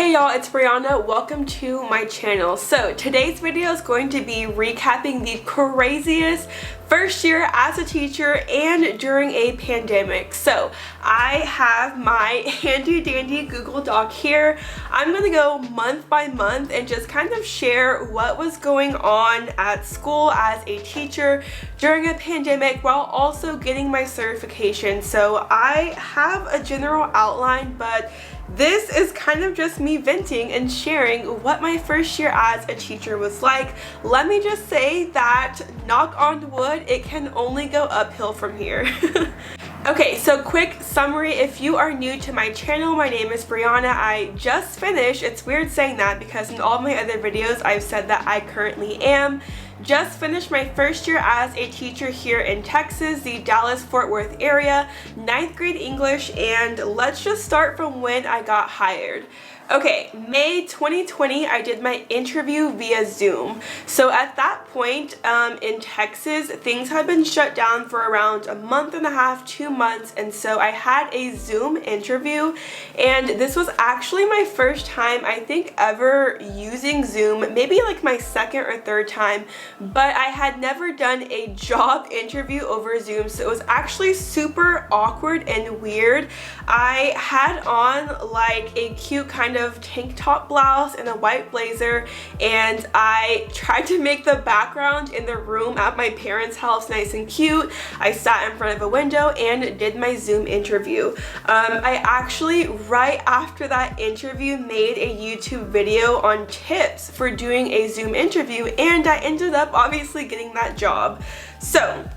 Hey y'all, it's Brianna. Welcome to my channel. So today's video is going to be recapping the craziest first year as a teacher and during a pandemic. So I have my handy dandy Google Doc here. I'm going to go month by month and just kind of share what was going on at school as a teacher during a pandemic while also getting my certification. So I have a general outline, but this is kind of just me venting and sharing what my first year as a teacher was like. Let me just say that, knock on wood, it can only go uphill from here. Okay, so quick summary. If you are new to my channel, my name is Brianna. I just finished, it's weird saying that because in all my other videos I've said that I currently am. Just finished my first year as a teacher here in Texas, the Dallas-Fort Worth area, 9th grade English, and let's just start from when I got hired. Okay, May 2020, I did my interview via Zoom. So at that point in Texas, things had been shut down for around a month and a half, 2 months, and so I had a Zoom interview, and this was actually my first time, I think, ever using Zoom, maybe like my second or third time, but I had never done a job interview over Zoom, so it was actually super awkward and weird. I had on like a cute kind of tank top blouse and a white blazer, and I tried to make the background in the room at my parents' house nice and cute. I sat in front of a window and did my Zoom interview. I actually, right after that interview, made a YouTube video on tips for doing a Zoom interview, and I ended up obviously getting that job. So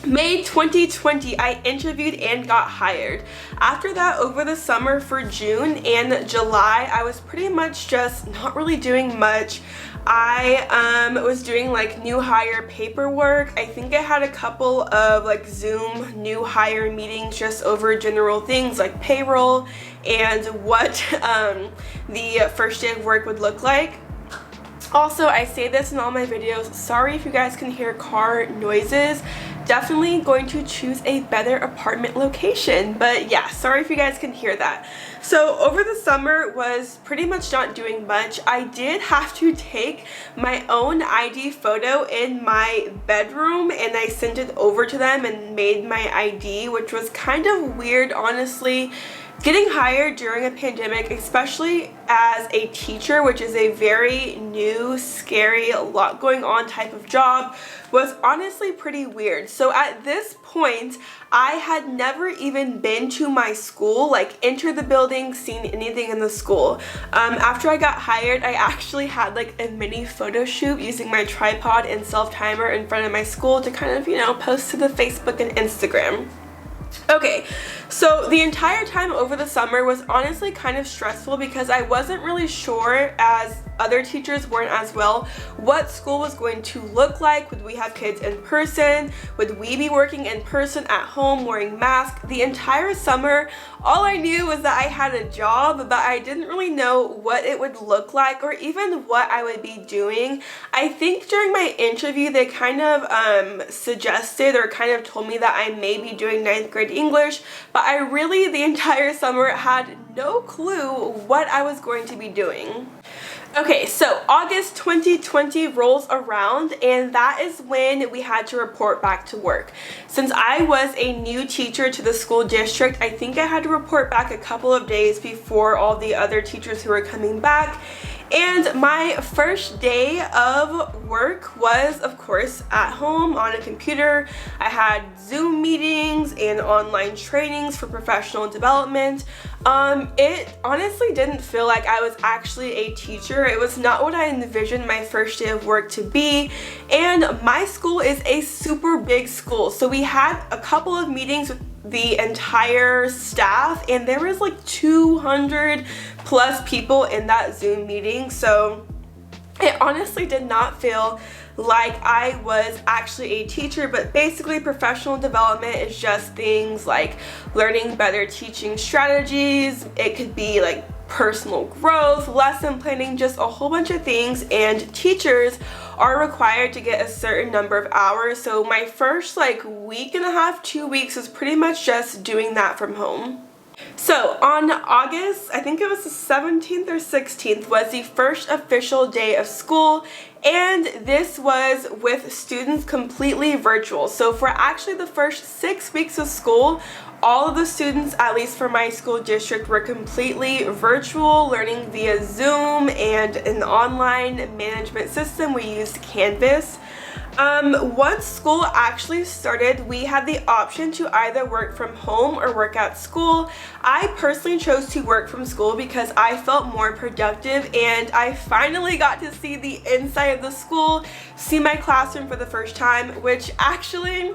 May 2020, I interviewed and got hired. After that, over the summer for June and July, I was pretty much just not really doing much. I was doing like new hire paperwork. I think I had a couple of like Zoom new hire meetings just over general things like payroll and what the first day of work would look like. Also, I say this in all my videos, sorry if you guys can hear car noises. Definitely going to choose a better apartment location, but yeah, sorry if you guys can hear that. So over the summer was pretty much not doing much. I did have to take my own ID photo in my bedroom and I sent it over to them and made my ID, which was kind of weird, honestly. Getting hired during a pandemic, especially as a teacher, which is a very new, scary, a lot going on type of job, was honestly pretty weird. So at this point, I had never even been to my school, like entered the building, seen anything in the school. After I got hired, I actually had like a mini photo shoot using my tripod and self-timer in front of my school to kind of, you know, post to the Facebook and Instagram. Okay, so the entire time over the summer was honestly kind of stressful because I wasn't really sure, as other teachers weren't as well, what school was going to look like. Would we have kids in person? Would we be working in person at home wearing masks? The entire summer, all I knew was that I had a job, but I didn't really know what it would look like or even what I would be doing. I think during my interview, they kind of suggested or kind of told me that I may be doing 9th grade English, but I really, the entire summer, had no clue what I was going to be doing. Okay, so August 2020 rolls around, and that is when we had to report back to work. Since I was a new teacher to the school district, I think I had to report back a couple of days before all the other teachers who were coming back. And my first day of work was, of course, at home on a computer. I had Zoom meetings and online trainings for professional development. It honestly didn't feel like I was actually a teacher. It was not what I envisioned my first day of work to be. And my school is a super big school. So we had a couple of meetings with the entire staff, and there was like 200 plus people in that Zoom meeting, so it honestly did not feel like I was actually a teacher. But basically, professional development is just things like learning better teaching strategies. It could be like personal growth, lesson planning, just a whole bunch of things, and teachers are required to get a certain number of hours. So my first like week and a half, 2 weeks was pretty much just doing that from home. So on August, I think it was the 17th or 16th, was the first official day of school, and this was with students completely virtual. So for actually the first 6 weeks of school, all of the students, at least for my school district, were completely virtual, learning via Zoom and an online management system. We used Canvas. Once school actually started, we had the option to either work from home or work at school. I personally chose to work from school because I felt more productive, and I finally got to see the inside of the school, see my classroom for the first time, which actually,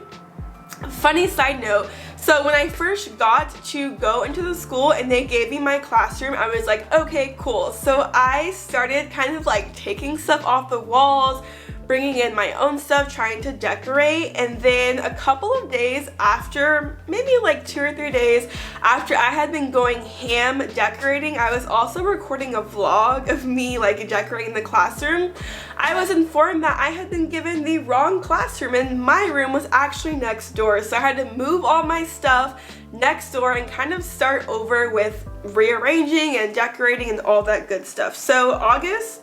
funny side note, so when I first got to go into the school and they gave me my classroom, I was like, okay, cool. So I started kind of like taking stuff off the walls, bringing in my own stuff, trying to decorate, and then a couple of days after, maybe like 2 or 3 days after I had been going ham decorating, I was also recording a vlog of me like decorating the classroom. I was informed that I had been given the wrong classroom and my room was actually next door, so I had to move all my stuff next door and kind of start over with rearranging and decorating and all that good stuff. So August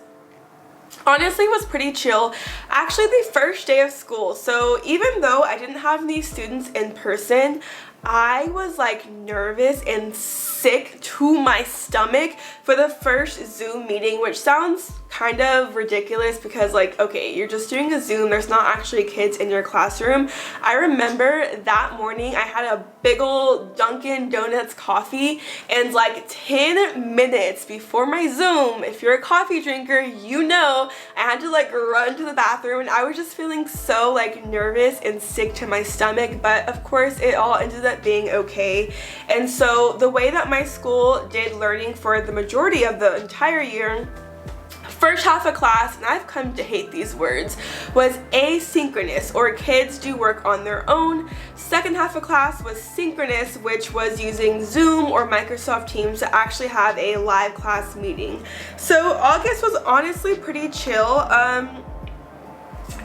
honestly was pretty chill. Actually, the first day of school, so even though I didn't have any students in person, I was like nervous and sick to my stomach for the first Zoom meeting, which sounds kind of ridiculous because like, okay, you're just doing a Zoom, there's not actually kids in your classroom. I remember that morning I had a big old Dunkin' Donuts coffee, and like 10 minutes before my Zoom, if you're a coffee drinker, you know, I had to like run to the bathroom, and I was just feeling so like nervous and sick to my stomach, but of course it all ended up being okay. And so the way that my school did learning for the majority of the entire year, first half of class, and I've come to hate these words, was asynchronous, or kids do work on their own. Second half of class was synchronous, which was using Zoom or Microsoft Teams to actually have a live class meeting. So August was honestly pretty chill.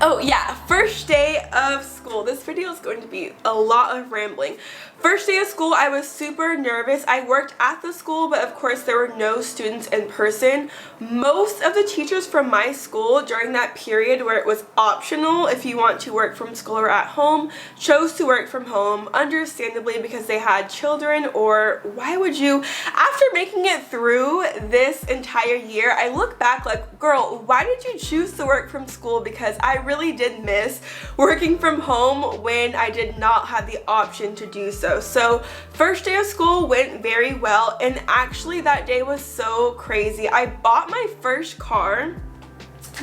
Oh yeah, first day of school. This video is going to be a lot of rambling. First day of school, I was super nervous. I worked at the school, but of course there were no students in person. Most of the teachers from my school during that period where it was optional if you want to work from school or at home, chose to work from home, understandably because they had children, or why would you? After making it through this entire year, I look back like, girl, why did you choose to work from school? Because I really did miss working from home when I did not have the option to do so. So first day of school went very well, and actually that day was so crazy. I bought my first car,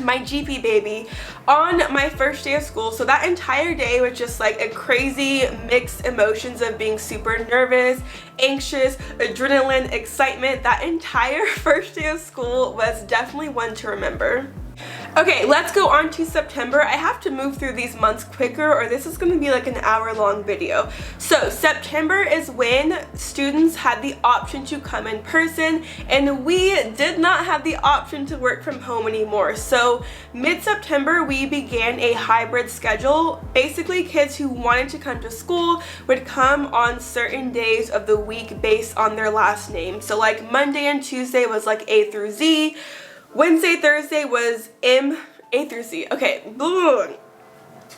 my GP baby, on my first day of school. So that entire day was just like a crazy mixed emotions of being super nervous, anxious, adrenaline, excitement. That entire first day of school was definitely one to remember. Okay, let's go on to September. I have to move through these months quicker or this is going to be like an hour-long video. So September is when students had the option to come in person, and we did not have the option to work from home anymore. So mid-September, we began a hybrid schedule. Basically, kids who wanted to come to school would come on certain days of the week based on their last name. So like Monday and Tuesday was like A through Z. Wednesday, Thursday was A through Z. Okay.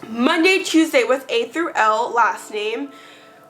Monday, Tuesday was A through L, last name.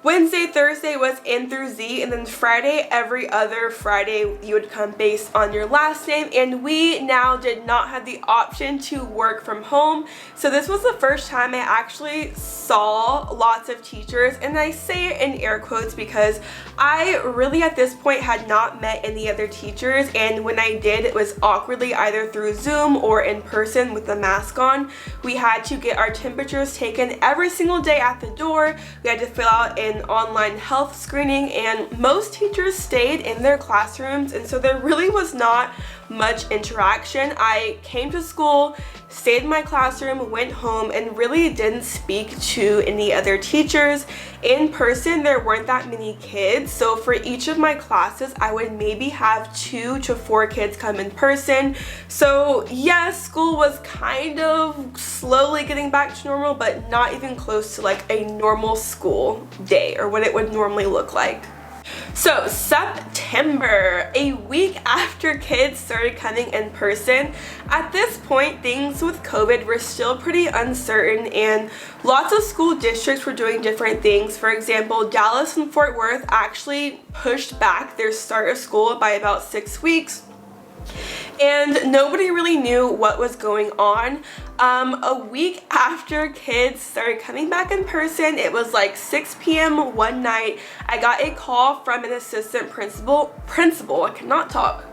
Wednesday, Thursday was N through Z, and then Friday, every other Friday, you would come based on your last name, and we now did not have the option to work from home. So this was the first time I actually saw lots of teachers, and I say it in air quotes because I really at this point had not met any other teachers, and when I did, it was awkwardly either through Zoom or in person with the mask on. We had to get our temperatures taken every single day at the door. We had to fill out an online health screening, and most teachers stayed in their classrooms, and so there really was not much interaction. I came to school, stayed in my classroom, went home, and really didn't speak to any other teachers. In person, there weren't that many kids, so for each of my classes, I would maybe have 2 to 4 kids come in person. So yes, school was kind of slowly getting back to normal, but not even close to like a normal school day or what it would normally look like. So September, a week after kids started coming in person. At this point, things with COVID were still pretty uncertain and lots of school districts were doing different things. For example, Dallas and Fort Worth actually pushed back their start of school by about 6 weeks. And nobody really knew what was going on. A week after kids started coming back in person, it was like 6 p.m. one night, I got a call from an assistant principal, I cannot talk.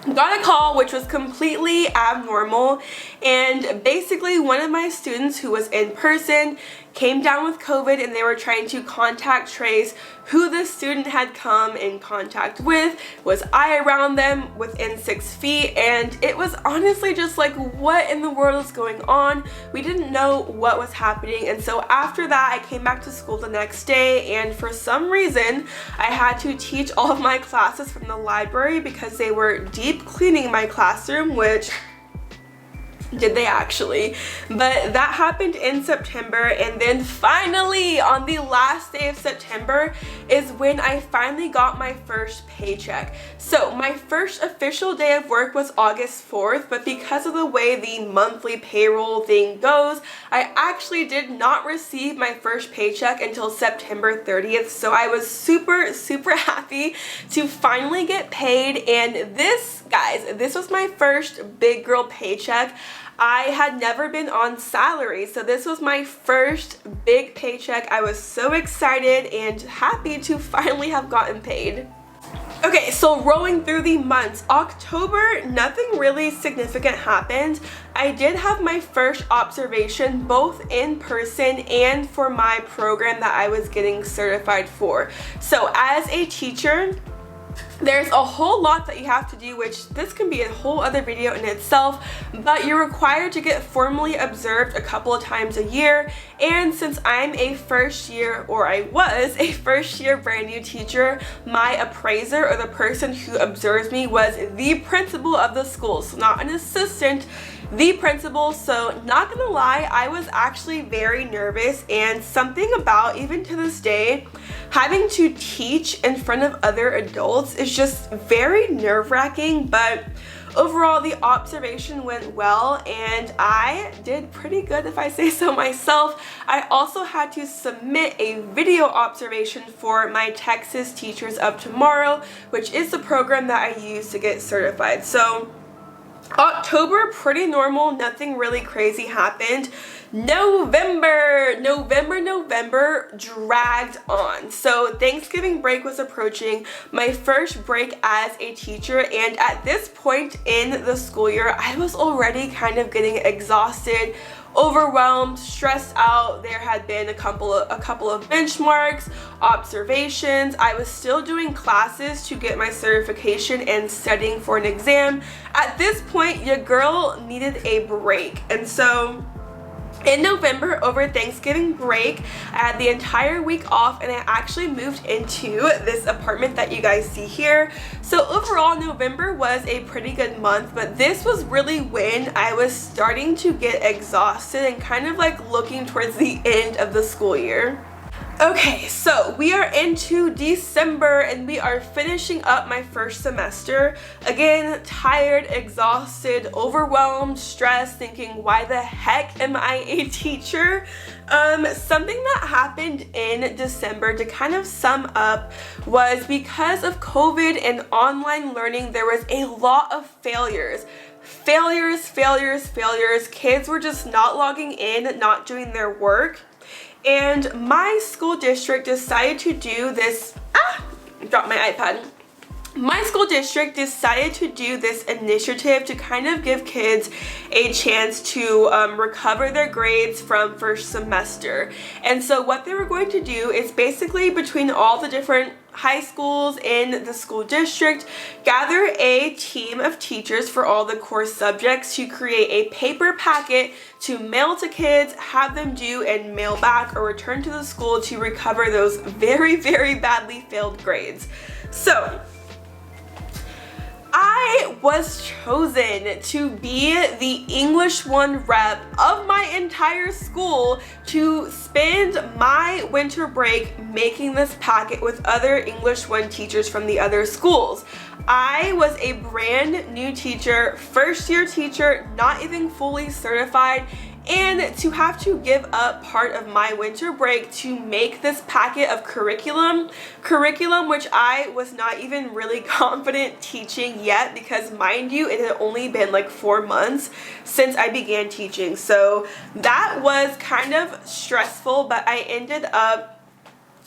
Got a call which was completely abnormal, and basically one of my students who was in person came down with COVID, and they were trying to contact trace who the student had come in contact with. Was I around them within 6 feet? And it was honestly just like, what in the world is going on? We didn't know what was happening. And so after that, I came back to school the next day, and for some reason I had to teach all of my classes from the library because they were deep cleaning my classroom, which did they actually? But that happened in September, and then finally on the last day of September is when I finally got my first paycheck. So my first official day of work was August 4th, but because of the way the monthly payroll thing goes, I actually did not receive my first paycheck until September 30th. So I was super happy to finally get paid, and this, guys, this was my first big girl paycheck. I had never been on salary, so this was my first big paycheck. I was so excited and happy to finally have gotten paid. Okay, so rolling through the months, October, nothing really significant happened. I did have my first observation both in person and for my program that I was getting certified for. So as a teacher, there's a whole lot that you have to do, which this can be a whole other video in itself, but you're required to get formally observed a couple of times a year. And since I'm a first year, or I was a first year brand new teacher, my appraiser, or the person who observes me, was the principal of the school, so not an assistant, the principal. So not gonna lie, I was actually very nervous, and something about, even to this day, having to teach in front of other adults is just very nerve-wracking. But overall, the observation went well, and I did pretty good, if I say so myself. I also had to submit a video observation for my Texas Teachers of Tomorrow, which is the program that I use to get certified. So October, pretty normal, nothing really crazy happened. November dragged on. So Thanksgiving break was approaching, my first break as a teacher, and at this point in the school year, I was already kind of getting exhausted, overwhelmed, stressed out. There had been a couple of benchmarks, observations. I was still doing classes to get my certification and studying for an exam. At this point, your girl needed a break. And so in November, over Thanksgiving break, I had the entire week off, and I actually moved into this apartment that you guys see here. So overall, November was a pretty good month, but this was really when I was starting to get exhausted and kind of like looking towards the end of the school year. Okay, so we are into December, and we are finishing up my first semester. Again, tired, exhausted, overwhelmed, stressed, thinking, why the heck am I a teacher? Something that happened in December, to kind of sum up, was because of COVID and online learning, there was a lot of failures. Kids were just not logging in, not doing their work. And my school district decided to do this, dropped my iPad. My school district decided to do this initiative to kind of give kids a chance to recover their grades from first semester. And so what they were going to do is basically, between all the different high schools in the school district, gather a team of teachers for all the core subjects to create a paper packet to mail to kids, have them do and mail back or return to the school to recover those very badly failed grades. So I was chosen to be the English 1 rep of my entire school to spend my winter break making this packet with other English 1 teachers from the other schools. I was a brand new teacher, first year teacher, not even fully certified, and to have to give up part of my winter break to make this packet of curriculum which I was not even really confident teaching yet, because mind you, it had only been like 4 months since I began teaching. So that was kind of stressful, but I ended up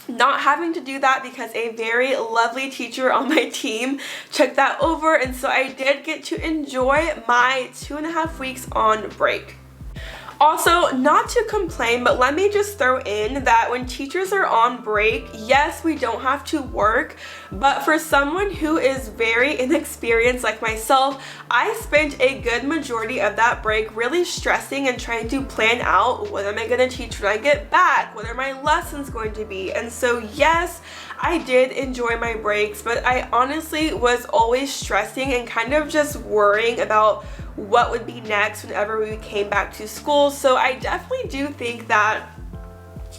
not having to do that because a very lovely teacher on my team took that over, and so I did get to enjoy my 2.5 weeks on break. Also, not to complain, but let me just throw in that when teachers are on break, yes, we don't have to work, but for someone who is very inexperienced like myself, I spent a good majority of that break really stressing and trying to plan out what am I going to teach when I get back, what are my lessons going to be. And so yes, I did enjoy my breaks, but I honestly was always stressing and kind of just worrying about what would be next whenever we came back to school. So I definitely do think that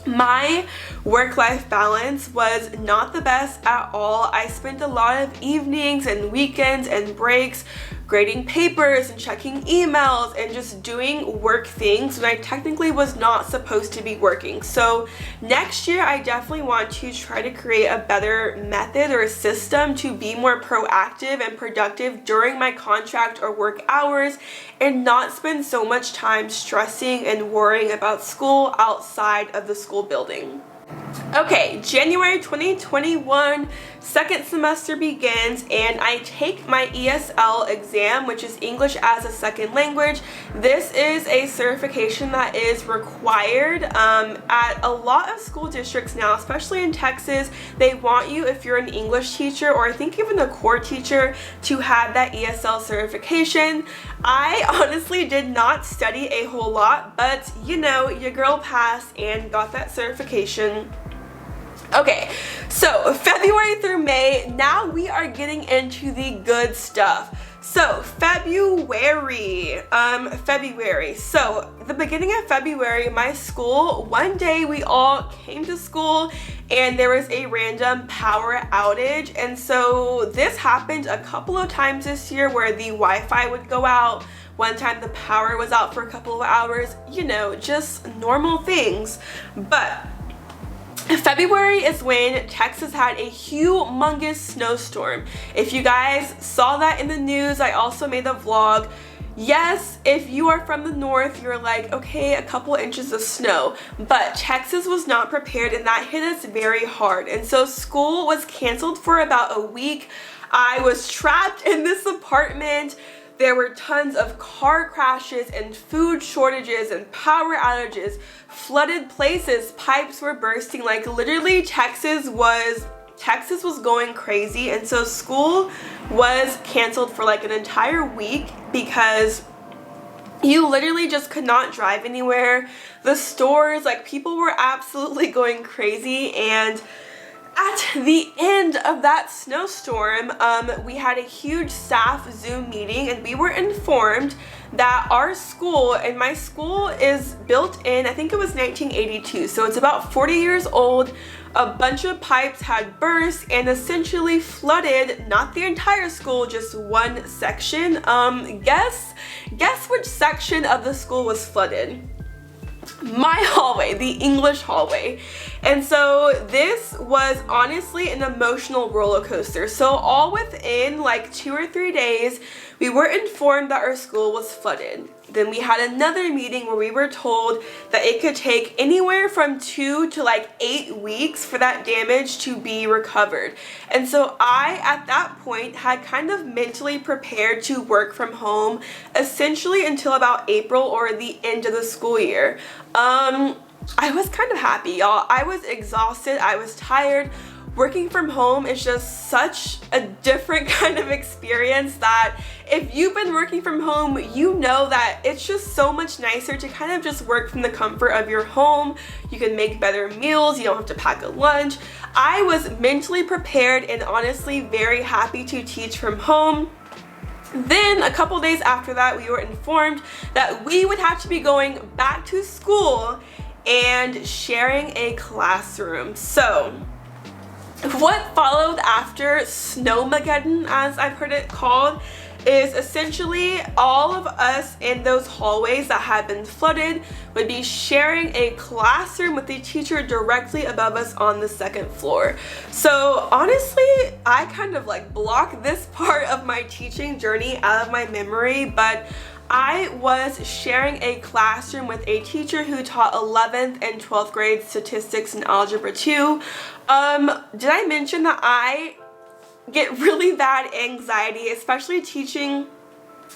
my work-life balance was not the best at all. I spent a lot of evenings and weekends and breaks grading papers and checking emails and just doing work things when I technically was not supposed to be working. So next year I definitely want to try to create a better method or a system to be more proactive and productive during my contract or work hours and not spend so much time stressing and worrying about school outside of the school building. Okay, January 2021, second semester begins, and I take my ESL exam, which is English as a Second Language. This is a certification that is required at a lot of school districts now, especially in Texas. They want you, if you're an English teacher or I think even a core teacher, to have that ESL certification. I honestly did not study a whole lot, but you know, your girl passed and got that certification. Okay, so February through May, now we are getting into the good stuff. So February, so the beginning of February, my school, one day we all came to school and there was a random power outage. And so this happened a couple of times this year where the Wi-Fi would go out. One time the power was out for a couple of hours, you know, just normal things. But February is when Texas had a humongous snowstorm. If you guys saw that in the news, I also made a vlog. Yes, if you are from the north, you're like, okay, a couple inches of snow, but Texas was not prepared and that hit us very hard. And so school was canceled for about a week. I was trapped in this apartment. There were tons of car crashes and food shortages and power outages, flooded places, pipes were bursting, like literally Texas was going crazy. And so school was canceled for like an entire week because you literally just could not drive anywhere. The stores, like people were absolutely going crazy. And at the end of that snowstorm, we had a huge staff Zoom meeting and we were informed that our school, and my school is built in, I think it was 1982, so it's about 40 years old. A bunch of pipes had burst and essentially flooded, not the entire school, just one section. Guess which section of the school was flooded? My hallway, the English hallway. And so this was honestly an emotional roller coaster. So all within like 2 or 3 days, we were informed that our school was flooded. Then we had another meeting where we were told that it could take anywhere from 2 to like 8 weeks for that damage to be recovered. And so I, at that point, had kind of mentally prepared to work from home essentially until about April or the end of the school year. I was kind of happy, y'all. I was exhausted. I was tired. Working from home is just such a different kind of experience that if you've been working from home, you know that it's just so much nicer to kind of just work from the comfort of your home. You can make better meals. You don't have to pack a lunch. I was mentally prepared and honestly very happy to teach from home. Then a couple days after that, we were informed that we would have to be going back to school and sharing a classroom. So what followed after Snowmageddon, as I've heard it called, is essentially all of us in those hallways that had been flooded would be sharing a classroom with the teacher directly above us on the second floor. So honestly, I kind of like blocked this part of my teaching journey out of my memory, but I was sharing a classroom with a teacher who taught 11th and 12th grade statistics and algebra 2. Did I mention that I get really bad anxiety, especially teaching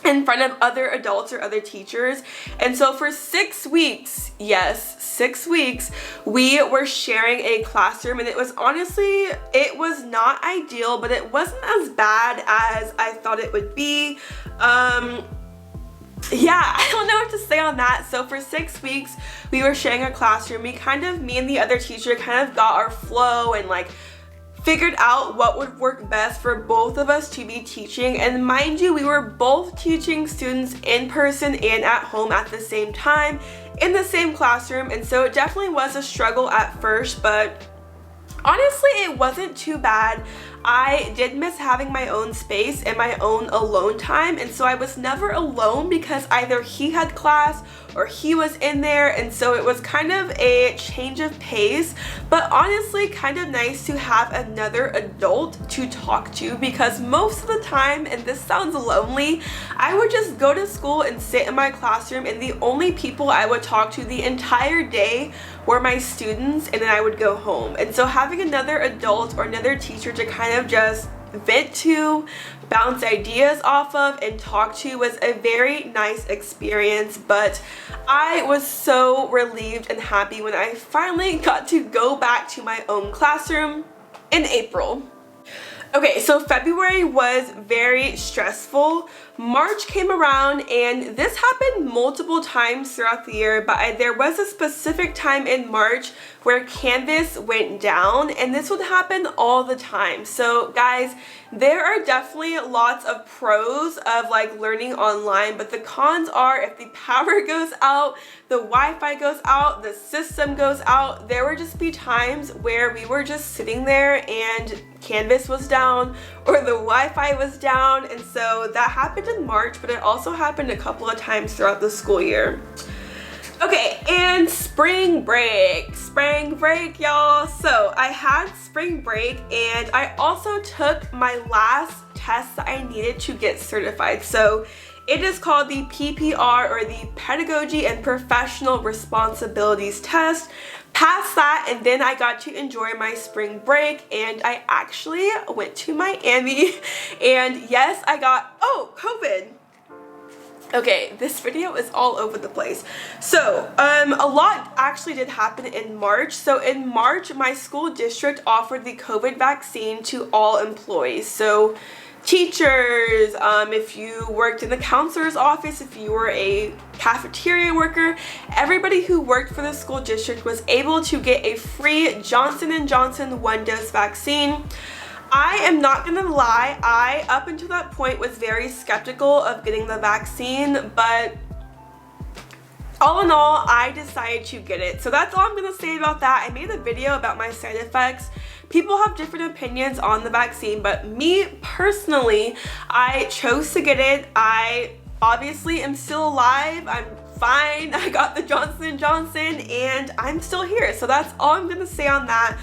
in front of other adults or other teachers? And so for 6 weeks, yes, 6 weeks, we were sharing a classroom, and it was honestly, it was not ideal, but it wasn't as bad as I thought it would be. Yeah, I don't know what to say on that. So for 6 weeks, we were sharing a classroom. Me and the other teacher kind of got our flow and like figured out what would work best for both of us to be teaching. And mind you, we were both teaching students in person and at home at the same time in the same classroom. And so it definitely was a struggle at first, but honestly, it wasn't too bad. I did miss having my own space and my own alone time, and so I was never alone because either he had class or he was in there, and so it was kind of a change of pace, but honestly kind of nice to have another adult to talk to, because most of the time, and this sounds lonely, I would just go to school and sit in my classroom, and the only people I would talk to the entire day were my students, and then I would go home. And so having another adult or another teacher to kind of just vent to, bounce ideas off of, and talk to was a very nice experience. But I was so relieved and happy when I finally got to go back to my own classroom in April. Okay, so February was very stressful. March came around, and this happened multiple times throughout the year, but there was a specific time in March where Canvas went down, and this would happen all the time. So guys, there are definitely lots of pros of like learning online, but the cons are if the power goes out, the Wi-Fi goes out, the system goes out, there would just be times where we were just sitting there and Canvas was down or the Wi-Fi was down. And so that happened in March, but it also happened a couple of times throughout the school year. Okay, and spring break, y'all. So I had spring break, and I also took my last test that I needed to get certified. So it is called the PPR, or the Pedagogy and Professional Responsibilities Test. Passed that, and then I got to enjoy my spring break, and I actually went to Miami, and yes, I got, COVID. Okay, this video is all over the place. So, a lot actually did happen in March. So in March, my school district offered the COVID vaccine to all employees. So teachers, if you worked in the counselor's office, if you were a cafeteria worker, everybody who worked for the school district was able to get a free Johnson & Johnson 1-dose vaccine. I am not gonna lie, I, up until that point, was very skeptical of getting the vaccine, but all in all, I decided to get it. So that's all I'm gonna say about that. I made a video about my side effects. People have different opinions on the vaccine, but me personally, I chose to get it. I obviously am still alive. I'm fine. I got the Johnson & Johnson, and I'm still here. So that's all I'm gonna say on that.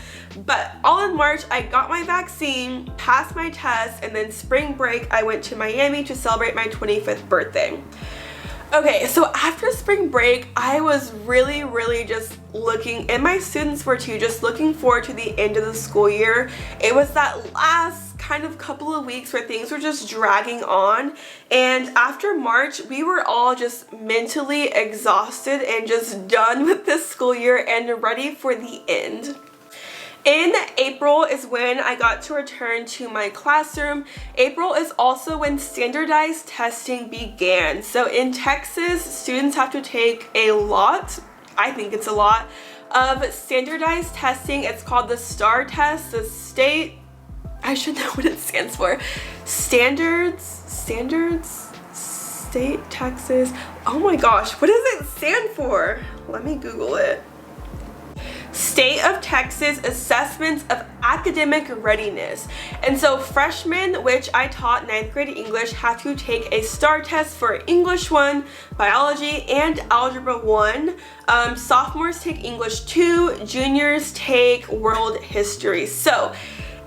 But all in March, I got my vaccine, passed my test, and then spring break, I went to Miami to celebrate my 25th birthday. Okay, so after spring break, I was really just looking, and my students were too, just looking forward to the end of the school year. It was that last kind of couple of weeks where things were just dragging on, and after March, we were all just mentally exhausted and just done with this school year and ready for the end. In April is when I got to return to my classroom. April is also when standardized testing began. So in Texas, students have to take a lot, I think it's a lot, of standardized testing. It's called the STAR test, the state I should know what it stands for. Standards, state, Texas. Oh my gosh, what does it stand for? Let me Google it. State of Texas Assessments of Academic Readiness. And so freshmen, which I taught 9th grade English, have to take a STAR test for English 1, Biology, and Algebra 1. Sophomores take English 2, juniors take World History. So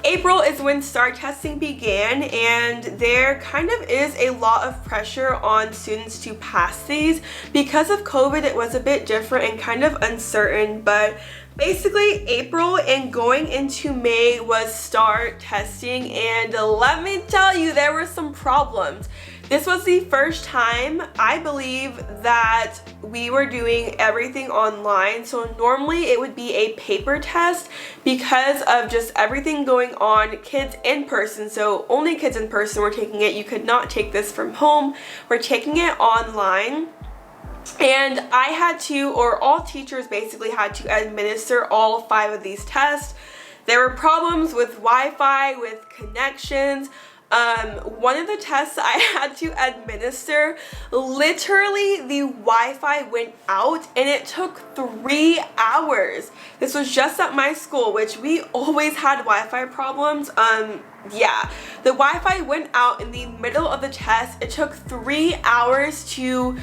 April is when STAR testing began, and there kind of is a lot of pressure on students to pass these. Because of COVID, it was a bit different and kind of uncertain, but basically April and going into May was STAR testing, and let me tell you, there were some problems. This was the first time, I believe, that we were doing everything online. So normally it would be a paper test because of just everything going on, kids in person. So only kids in person were taking it. You could not take this from home. We're taking it online. And I had to, or all teachers basically had to administer all 5 of these tests. There were problems with Wi-Fi, with connections. One of the tests I had to administer, literally the Wi-Fi went out and it took 3 hours. This was just at my school, which we always had Wi-Fi problems. Yeah, the Wi-Fi went out in the middle of the test. It took 3 hours to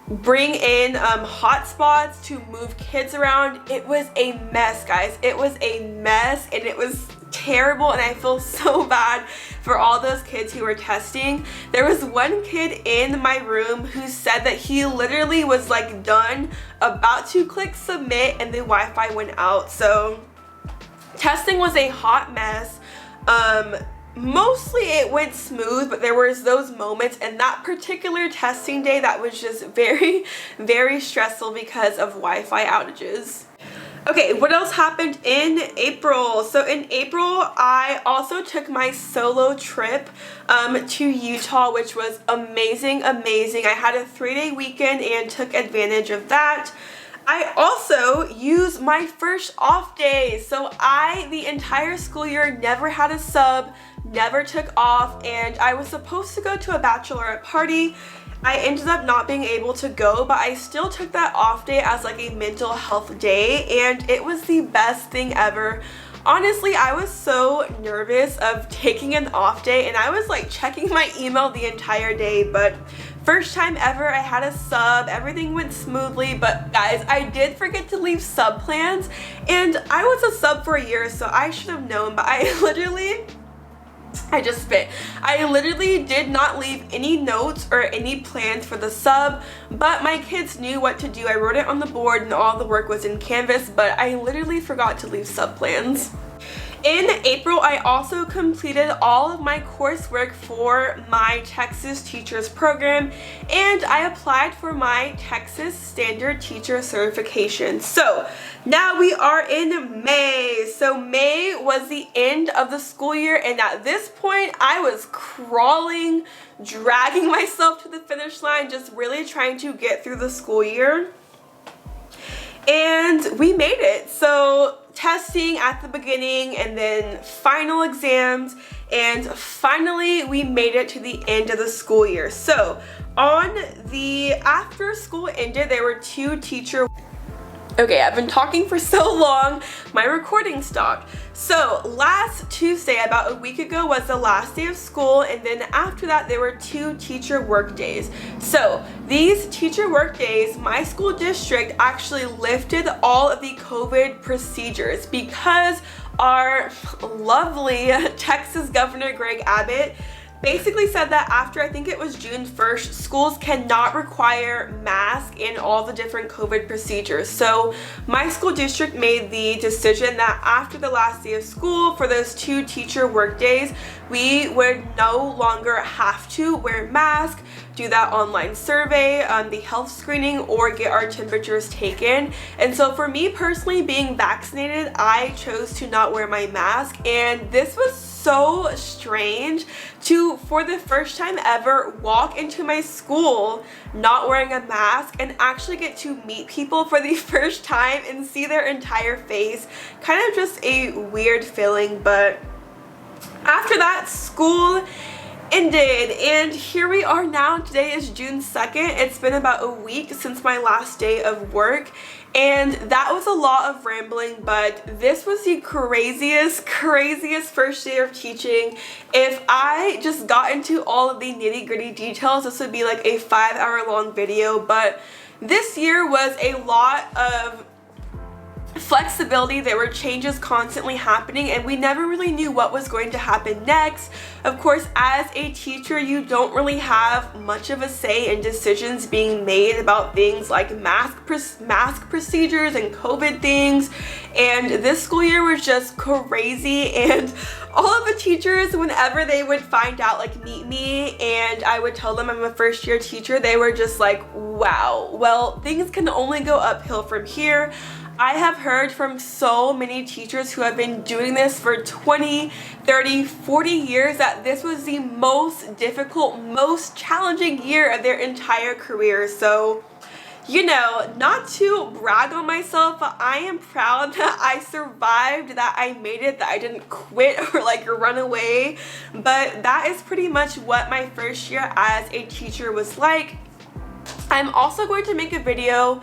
bring in hotspots, to move kids around. It was a mess, guys. It was a mess, and it was terrible, and I feel so bad for all those kids who were testing. There was one kid in my room who said that he literally was like done, about to click submit, and the Wi-Fi went out. So testing was a hot mess. Mostly it went smooth, but there was those moments, and that particular testing day that was just very, very stressful because of Wi-Fi outages. Okay, what else happened in April? So in April, I also took my solo trip to Utah, which was amazing. I had a 3-day weekend and took advantage of that. I also used my first off day. So the entire school year, never had a sub, never took off, and I was supposed to go to a bachelorette party. I ended up not being able to go, but I still took that off day as like a mental health day, and it was the best thing ever. Honestly, I was so nervous of taking an off day, and I was like checking my email the entire day, but first time ever I had a sub, everything went smoothly. But guys, I did forget to leave sub plans, and I was a sub for a year, so I should have known, but I just spit. I literally did not leave any notes or any plans for the sub, but my kids knew what to do. I wrote it on the board and all the work was in Canvas, but I literally forgot to leave sub plans. In April, I also completed all of my coursework for my Texas Teachers Program, and I applied for my Texas Standard Teacher Certification. So now we are in May. So May was the end of the school year, and at this point, I was crawling, dragging myself to the finish line, just really trying to get through the school year. And we made it. So testing at the beginning, and then final exams, and finally we made it to the end of the school year. So after school ended, there were 2 teacher. Okay, I've been talking for so long, my recording stopped. So last Tuesday, about a week ago, was the last day of school, and then after that there were 2 teacher work days. So these teacher work days, my school district actually lifted all of the COVID procedures because our lovely Texas Governor Greg Abbott basically said that after, I think it was June 1st, schools cannot require masks in all the different COVID procedures. So my school district made the decision that after the last day of school, for those 2 teacher work days, we would no longer have to wear masks, do that online survey, the health screening, or get our temperatures taken. And so for me personally, being vaccinated, I chose to not wear my mask, and this was so strange to, for the first time ever, walk into my school not wearing a mask and actually get to meet people for the first time and see their entire face. Kind of just a weird feeling, but After that, school ended, and here we are now. Today is June 2nd. It's been about a week since my last day of work, and that was a lot of rambling, but this was the craziest first day of teaching. If I just got into all of the nitty-gritty details, this would be like a 5-hour long video, but this year was a lot of flexibility. There were changes constantly happening, and we never really knew what was going to happen next. Of course, as a teacher, you don't really have much of a say in decisions being made about things like mask procedures and COVID things, and this school year was just crazy. And all of the teachers, whenever they would find out, like meet me, and I would tell them I'm a first year teacher, they were just like, wow, well, things can only go uphill from here. I have heard from so many teachers who have been doing this for 20, 30, 40 years that this was the most difficult, most challenging year of their entire career. So, you know, not to brag on myself, but I am proud that I survived, that I made it, that I didn't quit or like run away. But that is pretty much what my first year as a teacher was like. I'm also going to make a video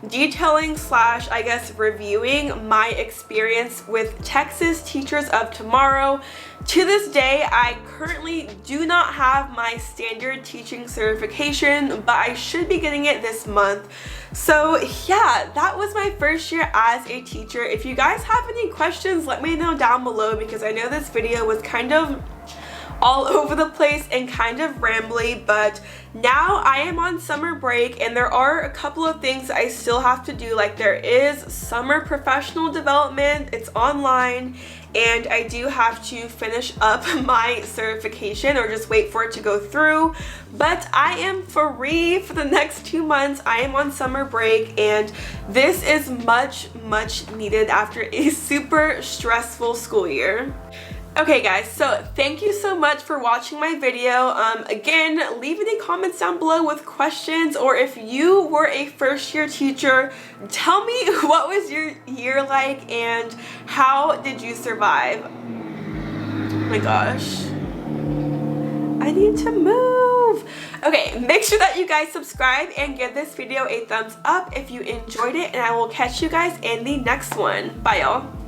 detailing / I guess reviewing my experience with Texas Teachers of Tomorrow. To this day, I currently do not have my standard teaching certification, but I should be getting it this month. So yeah, that was my first year as a teacher. If you guys have any questions, let me know down below, because I know this video was kind of all over the place and kind of rambly, but now I am on summer break and there are a couple of things I still have to do. Like there is summer professional development, it's online, and I do have to finish up my certification or just wait for it to go through. But I am free for the next 2 months. I am on summer break, and this is much needed after a super stressful school year. Okay guys, so thank you so much for watching my video. Again, leave any comments down below with questions, or if you were a first year teacher, tell me what was your year like and how did you survive? Oh my gosh, I need to move. Okay, make sure that you guys subscribe and give this video a thumbs up if you enjoyed it, and I will catch you guys in the next one. Bye y'all.